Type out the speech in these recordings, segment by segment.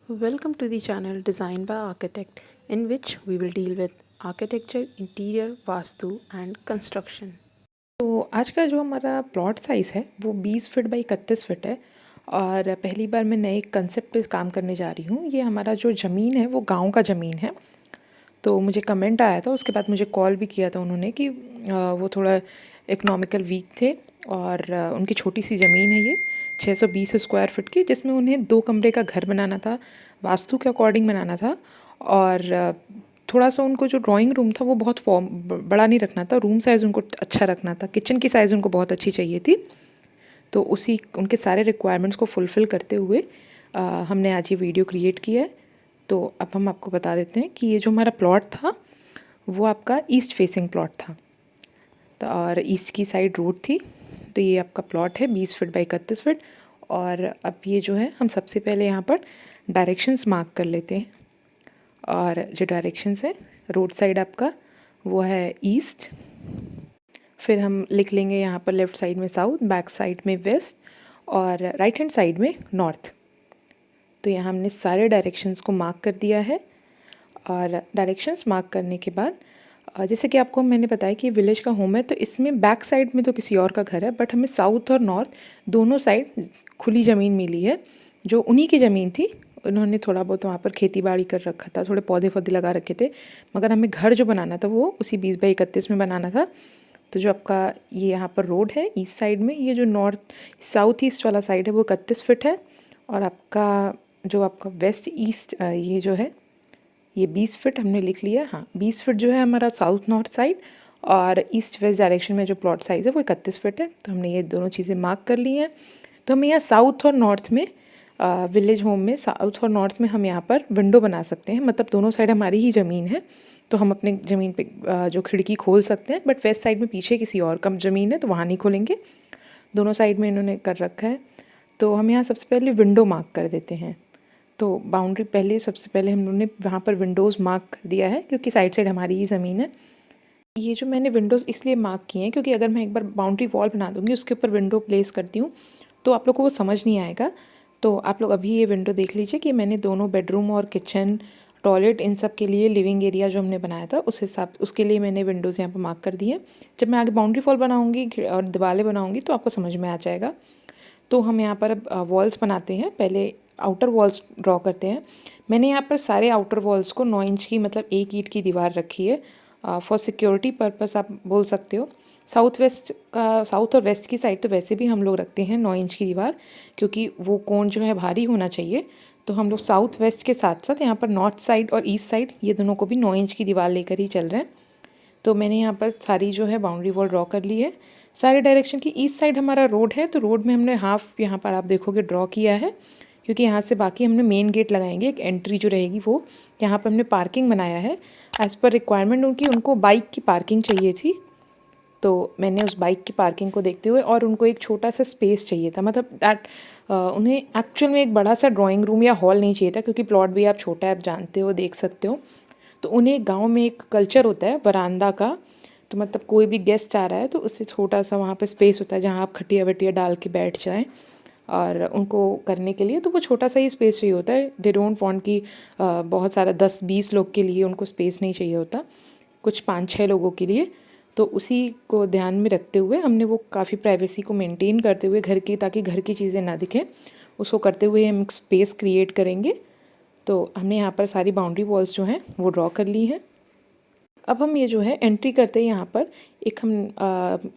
Welcome to the channel Design by Architect, in which we will deal with architecture, interior, vastu and construction. तो आज का जो हमारा plot size है वो 20 फीट बाई 31 फीट है और पहली बार मैं नए कंसेप्ट पे काम करने जा रही हूँ। ये हमारा जो ज़मीन है वो गांव का ज़मीन है। तो मुझे कमेंट आया था, उसके बाद मुझे कॉल भी किया था उन्होंने कि वो थोड़ा इकोनॉमिकल वीक थे और उनकी छोटी सी ज़मीन है ये 620 स्क्वायर फीट की, जिसमें उन्हें 2 कमरे का घर बनाना था, वास्तु के अकॉर्डिंग बनाना था और थोड़ा सा उनको जो ड्राइंग रूम था वो बहुत फॉर्म बड़ा नहीं रखना था, रूम साइज़ उनको अच्छा रखना था, किचन की साइज़ उनको बहुत अच्छी चाहिए थी। तो उसी उनके सारे रिक्वायरमेंट्स को फुलफ़िल करते हुए हमने आज ये वीडियो क्रिएट किया है। तो अब हम आपको बता देते हैं कि ये जो हमारा प्लॉट था वो आपका ईस्ट फेसिंग प्लॉट था, तो और ईस्ट की साइड रोड थी। तो ये आपका प्लॉट है 20 फीट बाई 31 फीट। और अब ये जो है हम सबसे पहले यहाँ पर डायरेक्शंस मार्क कर लेते हैं। और जो डायरेक्शंस है, रोड साइड आपका वो है ईस्ट, फिर हम लिख लेंगे यहाँ पर लेफ़्ट साइड में साउथ, बैक साइड में वेस्ट और राइट हैंड साइड में नॉर्थ। तो यहाँ हमने सारे डायरेक्शंस को मार्क कर दिया है। और डायरेक्शंस मार्क करने के बाद जैसे कि आपको मैंने बताया कि विलेज का होम है, तो इसमें बैक साइड में तो किसी और का घर है, बट हमें साउथ और नॉर्थ दोनों साइड खुली ज़मीन मिली है जो उन्हीं की ज़मीन थी। उन्होंने थोड़ा बहुत वहाँ पर खेती बाड़ी कर रखा था, थोड़े पौधे पौधे लगा रखे थे, मगर हमें घर जो बनाना था वो उसी 20 बाई 31 में बनाना था। तो जो आपका ये यहाँ पर रोड है ईस्ट साइड में, ये जो नॉर्थ साउथ ईस्ट वाला साइड है वो 31 फीट है। और आपका वेस्ट ईस्ट ये जो है ये 20 फीट हमने लिख लिया। हाँ, 20 फीट जो है हमारा साउथ नॉर्थ साइड, और ईस्ट वेस्ट डायरेक्शन में जो प्लॉट साइज़ है वो 31 फीट है। तो हमने ये दोनों चीज़ें मार्क कर ली हैं। तो हमें यहाँ साउथ और नॉर्थ में विलेज होम में साउथ और नॉर्थ में हम यहाँ पर विंडो बना सकते हैं, मतलब दोनों साइड हमारी ही ज़मीन है, तो हम अपने ज़मीन पे जो खिड़की खोल सकते हैं। बट वेस्ट साइड में पीछे किसी और कम ज़मीन है तो वहाँ नहीं खोलेंगे, दोनों साइड में इन्होंने कर रखा है। तो हम यहाँ सबसे पहले विंडो मार्क कर देते हैं। तो बाउंड्री पहले सबसे पहले हम लोगों ने वहाँ पर विंडोज़ मार्क कर दिया है, क्योंकि साइड साइड हमारी ही ज़मीन है। ये जो मैंने विंडोज़ इसलिए मार्क किए हैं क्योंकि अगर मैं एक बार बाउंड्री वॉल बना दूँगी उसके ऊपर विंडो प्लेस करती हूँ तो आप लोग को वो समझ नहीं आएगा। तो आप लोग अभी ये विंडो देख लीजिए कि मैंने दोनों बेडरूम और किचन, टॉयलेट, इन सब के लिए लिविंग एरिया जो हमने बनाया था उस हिसाब उसके लिए मैंने विंडोज़ यहाँ पर मार्क कर दिए। जब मैं आगे बाउंड्री वॉल बनाऊँगी और दीवारें बनाऊँगी तो आपको समझ में आ जाएगा। तो हम यहाँ पर अब वॉल्स बनाते हैं। पहले आउटर वॉल्स ड्रॉ करते हैं। मैंने यहाँ पर सारे आउटर वॉल्स को 9 इंच की, मतलब 1 ईंट की दीवार रखी है। फॉर सिक्योरिटी पर्पस आप बोल सकते हो। साउथ और वेस्ट की साइड तो वैसे भी हम लोग रखते हैं 9 इंच की दीवार, क्योंकि वो कोण जो है भारी होना चाहिए। तो हम लोग साउथ वेस्ट के साथ साथ यहाँ पर नॉर्थ साइड और ईस्ट साइड ये दोनों को भी 9 इंच की दीवार लेकर ही चल रहे हैं। तो मैंने यहाँ पर सारी जो है बाउंड्री वॉल ड्रॉ कर ली है सारे डायरेक्शन की। ईस्ट साइड हमारा रोड है, तो रोड में हमने हाफ यहाँ पर आप देखोगे ड्रॉ किया है, क्योंकि यहाँ से बाकी हमने मेन गेट लगाएंगे। एक एंट्री जो रहेगी वो यहाँ पर हमने पार्किंग बनाया है एज़ पर रिक्वायरमेंट उनको बाइक की पार्किंग चाहिए थी। तो मैंने उस बाइक की पार्किंग को देखते हुए, और उनको एक छोटा सा स्पेस चाहिए था, मतलब उन्हें एक्चुअल में एक बड़ा सा ड्राइंग रूम या हॉल नहीं चाहिए था, क्योंकि प्लॉट भी आप छोटा है, आप जानते हो, देख सकते हो। तो उन्हें गांव में एक कल्चर होता है बरामदा का, तो मतलब कोई भी गेस्ट आ रहा है तो उससे छोटा सा वहाँ पे स्पेस होता है जहाँ आप खटिया वटिया डाल के बैठ जाएं, और उनको करने के लिए तो वो छोटा सा ही स्पेस चाहिए होता है। दे डोंट वांट कि बहुत सारा 10-20 लोग के लिए उनको स्पेस नहीं चाहिए होता, कुछ 5-6 लोगों के लिए। तो उसी को ध्यान में रखते हुए हमने वो काफ़ी प्राइवेसी को मेंटेन करते हुए घर की, ताकि घर की चीज़ें ना दिखें, उसको करते हुए हम एक स्पेस क्रिएट करेंगे। तो हमने यहाँ पर सारी बाउंड्री वॉल्स जो हैं वो ड्रॉ कर ली हैं। अब हम ये जो है एंट्री करते हैं, यहाँ पर एक हम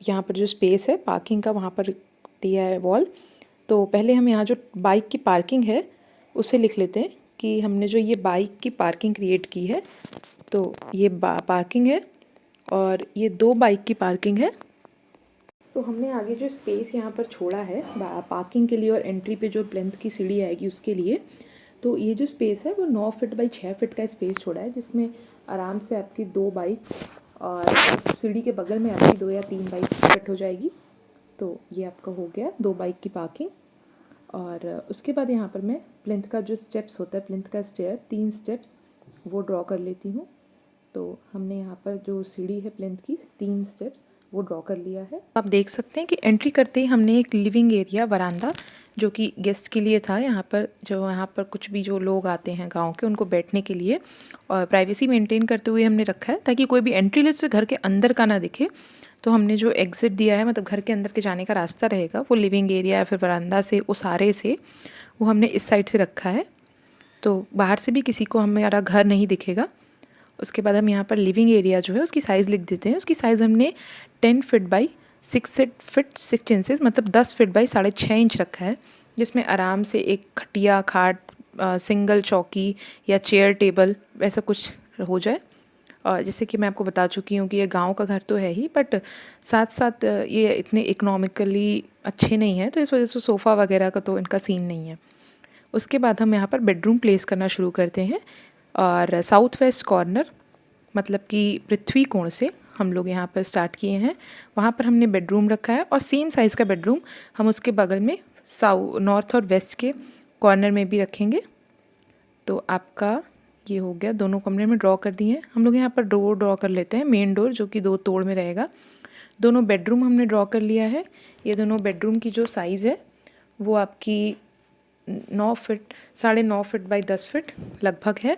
यहाँ पर जो स्पेस है पार्किंग का वहाँ पर दिया है वॉल। तो पहले हम यहाँ जो बाइक की पार्किंग है उसे लिख लेते हैं कि हमने जो ये बाइक की पार्किंग क्रिएट की है, तो ये पार्किंग है और ये 2 बाइक की पार्किंग है। तो हमने आगे जो स्पेस यहाँ पर छोड़ा है पार्किंग के लिए और एंट्री पे जो प्लेंथ की सीढ़ी आएगी उसके लिए, तो ये जो स्पेस है वो 9 फीट बाई 6 फीट का स्पेस छोड़ा है, जिसमें आराम से आपकी 2 बाइक और सीढ़ी के बगल में आपकी 2 या 3 बाइक फिट हो जाएगी। तो ये आपका हो गया 2 बाइक की पार्किंग। और उसके बाद यहाँ पर मैं प्लिंथ का जो स्टेप्स होता है, प्लिंथ का स्टेयर 3 स्टेप्स वो ड्रॉ कर लेती हूँ। तो हमने यहाँ पर जो सीढ़ी है प्लिंथ की 3 स्टेप्स वो ड्रॉ कर लिया है। आप देख सकते हैं कि एंट्री करते ही हमने एक लिविंग एरिया, वरांदा जो कि गेस्ट के लिए था। यहाँ पर कुछ भी जो लोग आते हैं गांव के, उनको बैठने के लिए, और प्राइवेसी मेंटेन करते हुए हमने रखा है ताकि कोई भी एंट्री ले तो घर के अंदर का ना दिखे। तो हमने जो एग्ज़िट दिया है, मतलब घर के अंदर के जाने का रास्ता रहेगा, वो लिविंग एरिया या फिर बरामदा से, उसारे से, वो हमने इस साइड से रखा है। तो बाहर से भी किसी को हमारा घर नहीं दिखेगा। उसके बाद हम यहाँ पर लिविंग एरिया जो है उसकी साइज़ लिख देते हैं। उसकी साइज़ हमने 10 फीट बाई 6 फीट 6 इंचेस, मतलब 10 फीट बाई 6.5 इंच रखा है, जिसमें आराम से एक खटिया, खाट, सिंगल चौकी या चेयर टेबल वैसा कुछ हो जाए। और जैसे कि मैं आपको बता चुकी हूँ कि ये गांव का घर तो है ही, बट साथ साथ ये इतने इकोनॉमिकली अच्छे नहीं हैं, तो इस वजह से सोफ़ा वगैरह का तो इनका सीन नहीं है। उसके बाद हम यहाँ पर बेडरूम प्लेस करना शुरू करते हैं, और साउथ वेस्ट कॉर्नर, मतलब कि पृथ्वी कोण से हम लोग यहाँ पर स्टार्ट किए हैं। वहाँ पर हमने बेडरूम रखा है, और सेम साइज़ का बेडरूम हम उसके बगल में नॉर्थ और वेस्ट के कॉर्नर में भी रखेंगे। तो आपका ये हो गया, दोनों कमरे में ड्रॉ कर दिए हैं। हम लोग यहाँ पर डोर ड्रॉ कर लेते हैं, मेन डोर, जो कि 2 तोड़ में रहेगा। दोनों बेडरूम हमने ड्रॉ कर लिया है। ये दोनों बेडरूम की जो साइज़ है वो आपकी 9 फीट 9.5 फीट बाई 10 फीट लगभग है,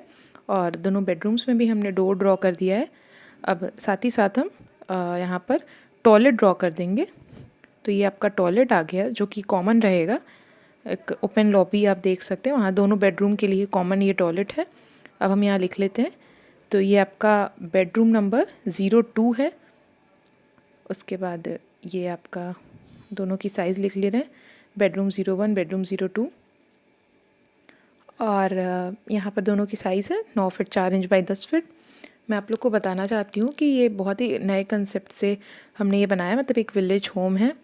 और दोनों बेडरूम्स में भी हमने डोर ड्रॉ कर दिया है। अब साथ ही साथ हम यहाँ पर टॉयलेट ड्रॉ कर देंगे। तो ये आपका टॉयलेट आ गया, जो कि कॉमन रहेगा। एक ओपन लॉबी आप देख सकते हैं, वहाँ दोनों बेडरूम के लिए कॉमन ये टॉयलेट है। अब हम यहाँ लिख लेते हैं। तो ये आपका बेडरूम नंबर 02 है। उसके बाद ये आपका दोनों की साइज़ लिख ले रहे हैं, बेडरूम 01, बेडरूम 02, और यहाँ पर दोनों की साइज़ है 9 फीट 4 इंच बाई 10 फीट। मैं आप लोग को बताना चाहती हूँ कि ये बहुत ही नए कंसेप्ट से हमने ये बनाया, मतलब एक विलेज होम है,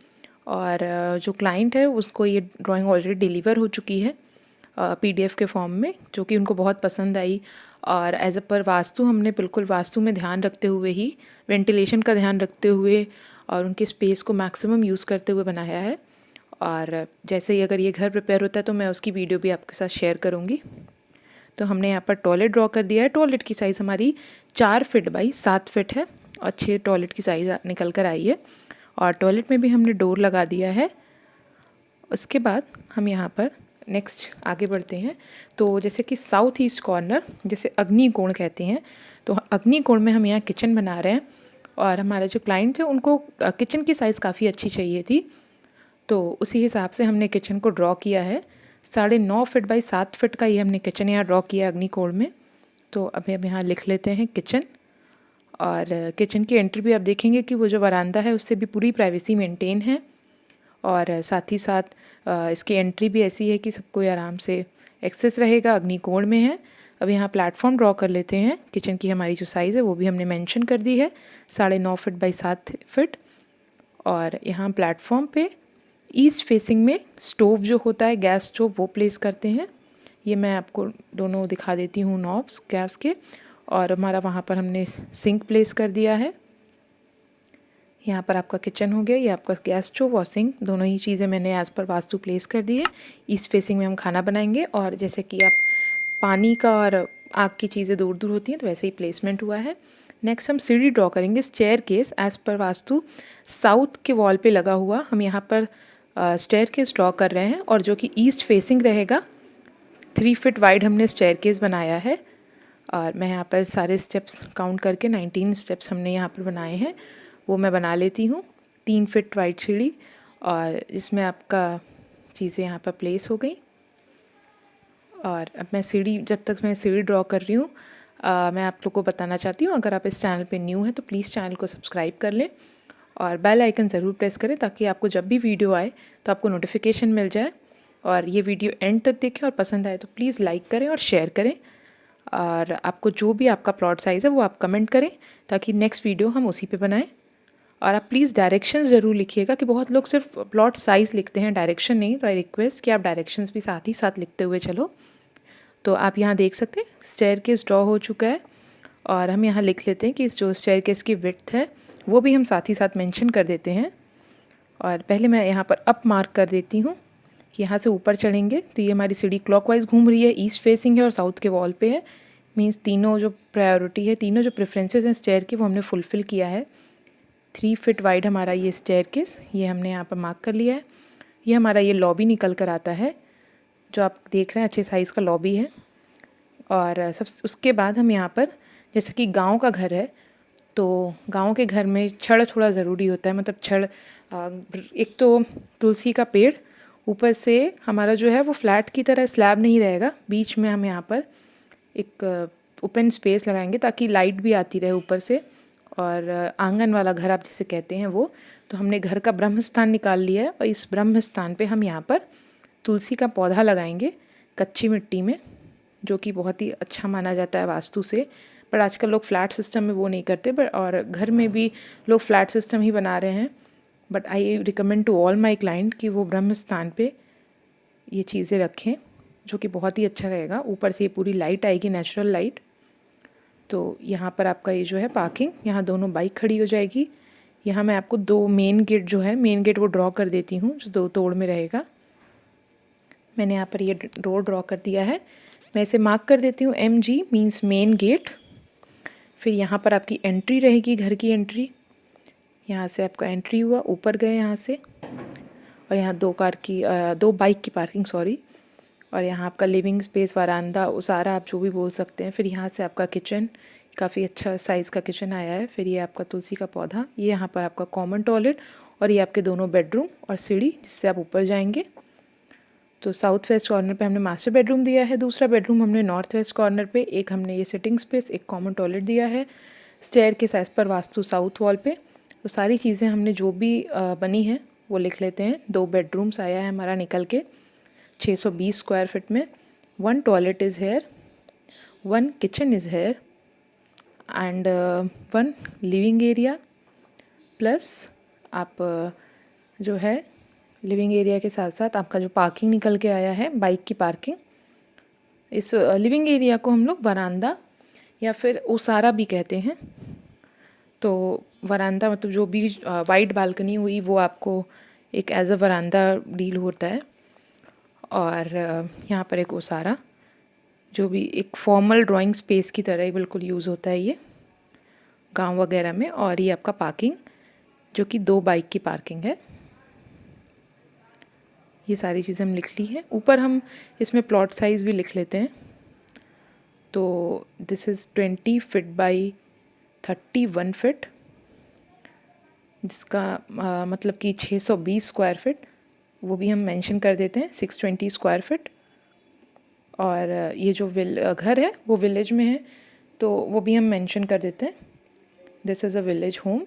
और जो क्लाइंट है उसको ये ड्राइंग ऑलरेडी डिलीवर हो चुकी है PDF के फॉर्म में, जो कि उनको बहुत पसंद आई। और एज अ पर वास्तु हमने बिल्कुल वास्तु में ध्यान रखते हुए ही, वेंटिलेशन का ध्यान रखते हुए और उनके स्पेस को मैक्सिमम यूज़ करते हुए बनाया है। और जैसे ही अगर ये घर प्रिपेयर होता है तो मैं उसकी वीडियो भी आपके साथ शेयर करूँगी। तो हमने यहाँ पर टॉयलेट ड्रॉ कर दिया है। टॉयलेट की साइज़ हमारी 4 फीट बाई 7 फीट है, और 6 टॉयलेट की साइज़ निकल कर आई है, और टॉयलेट में भी हमने डोर लगा दिया है। उसके बाद हम यहाँ पर नेक्स्ट आगे बढ़ते हैं। तो जैसे कि साउथ ईस्ट कॉर्नर, जैसे अग्निकोण कहते हैं, तो अग्निकोण में हम यहाँ किचन बना रहे हैं, और हमारे जो क्लाइंट थे उनको किचन की साइज़ काफ़ी अच्छी चाहिए थी। तो उसी हिसाब से हमने किचन को ड्रॉ किया है। 9.5 फीट बाई 7 फीट का ये हमने किचन यहाँ ड्रॉ किया अग्निकोण में। तो अभी हम यहाँ लिख लेते हैं किचन, और किचन की एंट्री भी आप देखेंगे कि वो जो वरांदा है उससे भी पूरी प्राइवेसी मेंटेन है, और साथ ही साथ इसकी एंट्री भी ऐसी है कि सबको आराम से एक्सेस रहेगा, अग्निकोण में है। अब यहाँ प्लेटफॉर्म ड्रॉ कर लेते हैं। किचन की हमारी जो साइज़ है वो भी हमने मेंशन कर दी है, 9.5 फीट बाई 7 फीट। और यहाँ प्लेटफॉर्म पे ईस्ट फेसिंग में स्टोव जो होता है, गैस स्टोव, वो प्लेस करते हैं। ये मैं आपको दोनों दिखा देती हूँ नॉब्स गैस के। और हमारा वहाँ पर हमने सिंक प्लेस कर दिया है। यहाँ पर आपका किचन हो गया, ये आपका गैस स्टोव और सिंक, दोनों ही चीज़ें मैंने एज़ पर वास्तु प्लेस कर दी है। ईस्ट फेसिंग में हम खाना बनाएंगे, और जैसे कि आप पानी का और आग की चीज़ें दूर दूर होती हैं, तो वैसे ही प्लेसमेंट हुआ है। नेक्स्ट हम सीढ़ी ड्रॉ करेंगे, stair case as per vastu south के वॉल पे लगा हुआ हम यहाँ पर स्टेयर केस ड्रॉ कर रहे हैं, और जो कि ईस्ट फेसिंग रहेगा। 3 फीट वाइड हमने स्टेयर केस बनाया है, और मैं यहाँ पर सारे स्टेप्स काउंट करके 19 स्टेप्स हमने यहाँ पर बनाए हैं, वो मैं बना लेती हूँ। 3 फीट वाइड सीढ़ी, और इसमें आपका चीज़ें यहाँ पर प्लेस हो गई। और अब मैं जब तक मैं सीढ़ी ड्रॉ कर रही हूँ, मैं आप लोग को बताना चाहती हूँ, अगर आप इस चैनल पे न्यू हैं तो प्लीज़ चैनल को सब्सक्राइब कर लें, और बेल आइकन ज़रूर प्रेस करें, ताकि आपको जब भी वीडियो आए तो आपको नोटिफिकेशन मिल जाए। और ये वीडियो एंड तक देखें, और पसंद आए तो प्लीज़ लाइक करें और शेयर करें। और आपको जो भी आपका प्लॉट साइज़ है वो आप कमेंट करें, ताकि नेक्स्ट वीडियो हम उसी पे बनाएं। और आप प्लीज़ डायरेक्शंस ज़रूर लिखिएगा, कि बहुत लोग सिर्फ प्लॉट साइज़ लिखते हैं, डायरेक्शन नहीं। तो आई रिक्वेस्ट कि आप डायरेक्शंस भी साथ ही साथ लिखते हुए चलो। तो आप यहाँ देख सकते हैं स्टेयरकेस ड्रॉ हो चुका है, और हम यहाँ लिख लेते हैं कि इस जो स्टेयरकेस की विड्थ है वो भी हम साथ ही साथ मेंशन कर देते हैं। और पहले मैं यहाँ पर अप मार्क कर देती हूँ कि यहाँ से ऊपर चढ़ेंगे तो ये हमारी सीढ़ी क्लॉकवाइज घूम रही है, ईस्ट फेसिंग है और साउथ के वॉल पे है। मीन्स तीनों जो प्रायोरिटी है, तीनों जो प्रेफरेंसेस हैं स्टेयर की, वो हमने फुलफ़िल किया है। 3 फीट वाइड हमारा ये स्टेयरकेस, ये हमने यहाँ पर मार्क कर लिया है। ये हमारा ये लॉबी निकल कर आता है, जो आप देख रहे हैं अच्छे साइज़ का लॉबी है। और सब उसके बाद हम यहाँ पर, जैसे कि गांव का घर है तो गांव के घर में छड़ थोड़ा ज़रूरी होता है, मतलब छड़ एक तो तुलसी का पेड़, ऊपर से हमारा जो है वो फ्लैट की तरह स्लैब नहीं रहेगा, बीच में हम यहाँ पर एक ओपन स्पेस लगाएंगे ताकि लाइट भी आती रहे ऊपर से, और आंगन वाला घर आप जिसे कहते हैं वो। तो हमने घर का ब्रह्म स्थान निकाल लिया है और इस ब्रह्म स्थान पे हम यहाँ पर तुलसी का पौधा लगाएंगे कच्ची मिट्टी में, जो कि बहुत ही अच्छा माना जाता है वास्तु से। पर आजकल लोग फ्लैट सिस्टम में वो नहीं करते, बट और घर में भी लोग फ्लैट सिस्टम ही बना रहे हैं। But I recommend to all my client कि वो ब्रह्म स्थान पे ये चीज़ें रखें, जो कि बहुत ही अच्छा रहेगा। ऊपर से ये पूरी लाइट आएगी, नेचुरल लाइट। तो यहाँ पर आपका ये जो है पार्किंग, यहाँ दोनों बाइक खड़ी हो जाएगी। यहाँ मैं आपको दो मेन गेट जो है, मेन गेट वो ड्रॉ कर देती हूँ, जो दो तोड़ में रहेगा। मैंने यहाँ पर ये रोड ड्रॉ कर दिया है। मैं इसे मार्क कर देती हूँ, MG मीन्स मेन गेट। फिर यहाँ पर आपकी एंट्री रहेगी, घर की एंट्री। यहाँ से आपका एंट्री हुआ, ऊपर गए यहाँ से, और यहाँ दो बाइक की पार्किंग, सॉरी। और यहाँ आपका लिविंग स्पेस, वरांदा, उसारा आप जो भी बोल सकते हैं। फिर यहाँ से आपका किचन, काफ़ी अच्छा साइज़ का किचन आया है। फिर ये आपका तुलसी का पौधा, ये यहाँ पर आपका कॉमन टॉयलेट, और ये आपके दोनों बेडरूम और सीढ़ी जिससे आप ऊपर जाएंगे। तो साउथ वेस्ट कॉर्नर पे हमने मास्टर बेडरूम दिया है, दूसरा बेडरूम हमने नॉर्थ वेस्ट कॉर्नर पे, एक हमने ये सिटिंग स्पेस, एक कॉमन टॉयलेट दिया है। स्टेयर के साइज पर वास्तु साउथ वॉल पे। तो सारी चीज़ें हमने जो भी बनी है वो लिख लेते हैं। 2 बेडरूम्स आया है हमारा निकल के 620 स्क्वायर फीट में। 1 toilet is here, 1 kitchen is here, and 1 living area, plus आप जो है लिविंग एरिया के साथ साथ आपका जो पार्किंग निकल के आया है, बाइक की पार्किंग। इस लिविंग एरिया को हम लोग वरांदा या फिर ओसारा भी कहते हैं। तो वरांदा मतलब जो भी वाइड बालकनी हुई वो आपको एक एज अ वरांदा डील होता है। और यहाँ पर एक ओसारा, जो भी एक फॉर्मल ड्राइंग स्पेस की तरह ही बिल्कुल यूज़ होता है ये गांव वगैरह में। और ये आपका पार्किंग, जो कि 2 बाइक की पार्किंग है। ये सारी चीज़ें हम लिख ली हैं। ऊपर हम इसमें प्लॉट साइज़ भी लिख लेते हैं। तो this is 20 feet by 31 feet, जिसका मतलब कि 620 स्क्वायर फीट, वो भी हम मेंशन कर देते हैं 620 स्क्वायर फीट। और ये जो घर है वो विलेज में है, तो वो भी हम मेंशन कर देते हैं, this is a village home.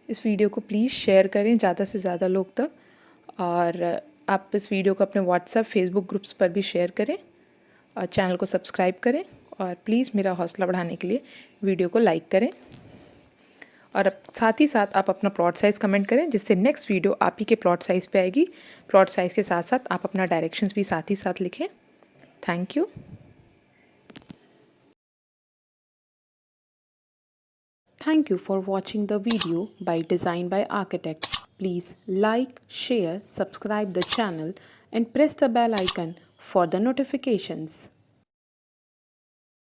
इस वीडियो को प्लीज़ शेयर करें ज़्यादा से ज़्यादा लोग तक, और आप इस वीडियो को अपने व्हाट्सएप, फेसबुक ग्रुप्स पर भी शेयर करें, और चैनल को सब्सक्राइब करें, और प्लीज़ मेरा हौसला बढ़ाने के लिए वीडियो को लाइक करें। और साथ ही साथ आप अपना प्लॉट साइज़ कमेंट करें, जिससे नेक्स्ट वीडियो आप ही के प्लॉट साइज़ पे आएगी। प्लॉट साइज़ के साथ साथ आप अपना डायरेक्शंस भी साथ ही साथ लिखें। Thank you. Thank you for watching the video by Design by Architect. Please like, share, subscribe the channel and press the bell icon for the notifications.